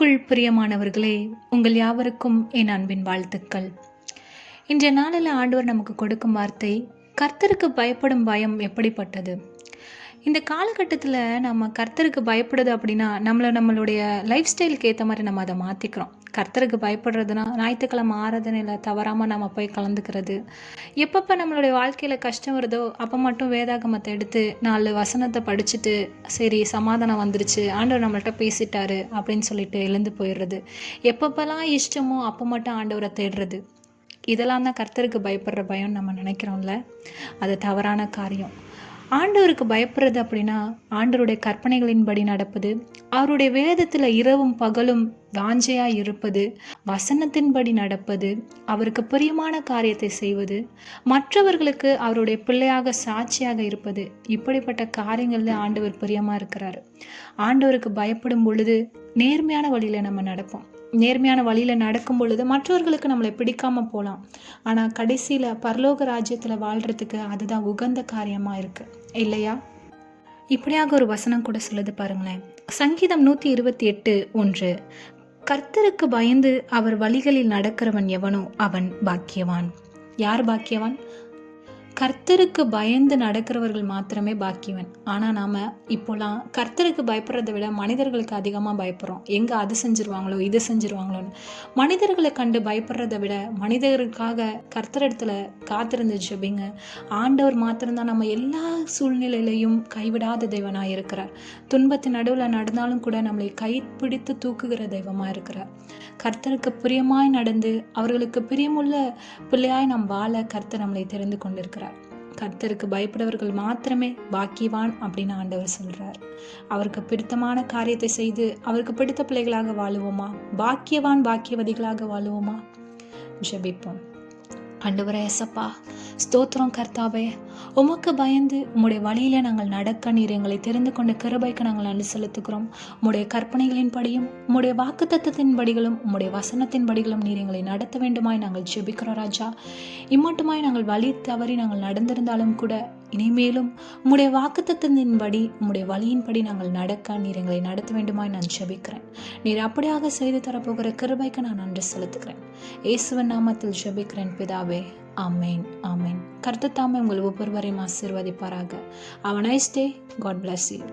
கிறிஸ்துவுக்குள் பிரியமானவர்களே, உங்கள் யாவருக்கும் என் அன்பின் வாழ்த்துக்கள். இன்றைய நாளில் ஆண்டவர் நமக்கு கொடுக்கும் வார்த்தை, கர்த்தருக்கு பயப்படும் பயம் எப்படிப்பட்டது. இந்த காலகட்டத்தில் நம்ம கர்த்தருக்கு பயப்படுது அப்படின்னா நம்மளுடைய லைஃப் ஸ்டைலுக்கு ஏற்ற மாதிரி நம்ம அதை மாற்றிக்கிறோம். கர்த்தருக்கு பயப்படுறதுனா ஞாயிற்றுக்கிழமை ஆராதனையில் தவறாமல் நம்ம போய் கலந்துக்கிறது. எப்பப்போ நம்மளுடைய வாழ்க்கையில் கஷ்டம் வருதோ அப்போ மட்டும் வேதாகமத்தை எடுத்து 4 வசனத்தை படிச்சுட்டு சரி சமாதானம் வந்துருச்சு, ஆண்டவர் நம்மள்கிட்ட பேசிட்டாரு அப்படின்னு சொல்லிட்டு எழுந்து போயிடுறது. எப்பப்பெல்லாம் இஷ்டமோ அப்போ மட்டும் ஆண்டவரை தேடுறது. இதெல்லாம் தான் கர்த்தருக்கு பயப்படுற பயம் நம்ம நினைக்கிறோம்ல. அது தவறான காரியம். ஆண்டவருக்கு பயப்படுறது அப்படின்னா ஆண்டவருடைய கற்பனைகளின்படி நடப்பது, அவருடைய வேதத்தில் இரவும் பகலும் வாஞ்சையாக இருப்பது, வசனத்தின்படி நடப்பது, அவருக்கு பிரியமான காரியத்தை செய்வது, மற்றவர்களுக்கு அவருடைய பிள்ளையாக சாட்சியாக இருப்பது. இப்படிப்பட்ட காரியங்களில் ஆண்டவர் பிரியமாக இருக்கிறாரு. ஆண்டவருக்கு பயப்படும் பொழுது நேர்மையான வழியில் நம்ம நடப்போம். நேர்மையான வழியில் நடக்கும் பொழுது மற்றவர்களுக்கு நம்மளை பிடிக்காமல் போகலாம். ஆனால் கடைசியில் பரலோக ராஜ்யத்தில் வாழ்கிறதுக்கு அதுதான் உகந்த காரியமாக இருக்குது இல்லையா? இப்படியாக ஒரு வசனம் கூட சொல்லுது பாருங்களேன். சங்கீதம் 128:1, கர்த்தருக்கு பயந்து அவர் வழிகளில் நடக்கிறவன் எவனோ அவன் பாக்கியவான். யார் பாக்கியவான்? கர்த்தருக்கு பயந்து நடக்கிறவர்கள் மாத்திரமே பாக்கியவன். ஆனால் நாம் இப்போலாம் கர்த்தருக்கு பயப்படுறதை விட மனிதர்களுக்கு அதிகமாக பயப்படுறோம். எங்கே அது செஞ்சுருவாங்களோ இது செஞ்சுருவாங்களோன்னு. மனிதர்களை கண்டு பயப்படுறதை விட மனிதர்களுக்காக கர்த்தரிடத்துல காத்திருந்து ஜெபிங்க. ஆண்டவர் மாத்திரம்தான் நம்ம எல்லா சூழ்நிலையிலையும் கைவிடாத தெய்வனாக இருக்கிறார். துன்பத்தின் நடுவில் நடந்தாலும் கூட நம்மளை கைப்பிடித்து தூக்குகிற தெய்வமாக இருக்கிறார். கர்த்தருக்கு பிரியமாய் நடந்து அவர்களுக்கு பிரியமுள்ள பிள்ளையாய் நாம் வாழ கர்த்தர் நம்மளை தெரிந்து கொண்டிருக்கிறார். கர்த்தருக்கு பயப்படுவர்கள் மாத்திரமே பாக்கியவான் அப்படின்னு ஆண்டவர் சொல்றார். அவருக்கு பிடித்தமான காரியத்தை செய்து அவருக்கு பிடித்த பிள்ளைகளாக வாழுவோமா? பாக்கியவான் பாக்கியவதிகளாக வாழுவோமா? ஜெபிப்போம். ஆண்டவரே ஏசப்பா, ஸ்தோத்திரம் கர்த்தாவே, உமக்கு பயந்து உம்முடைய வழியில நாங்கள் நடக்க நீர் எங்களை தெரிந்து கொண்ட கிருபைக்கு நாங்கள் நன்றி செலுத்துகிறோம். உம்முடைய கற்பனைகளின் படியும் உம்முடைய வாக்குத்தத்தத்தின் படிகளும் உம்முடைய வசனத்தின் படிகளும் நீர் எங்களை நடத்த வேண்டுமாய் நாங்கள் ஜெபிக்கிறோம் ராஜா. இம்மட்டுமாய் நாங்கள் வழி தவறி நாங்கள் நடந்திருந்தாலும் கூட இனிமேலும் உம்முடைய வாக்குத்தத்தத்தின்படி உம்முடைய வழியின்படி நாங்கள் நடக்க நீர் எங்களை நடத்த வேண்டுமாய் நான் ஜெபிக்கிறேன். நீர் அப்படியாக செய்து தரப்போகிற கிருபைக்கு நான் நன்றி செலுத்துகிறேன். இயேசுவின் நாமத்தில் ஜெபிக்கிறேன் பிதாவே. ஆமேன் ஆமேன். கர்த்தர் தாமே உங்கள் ஒவ்வொருவரையும் ஆசீர்வதிப்பாராக. Have a nice day. God bless you.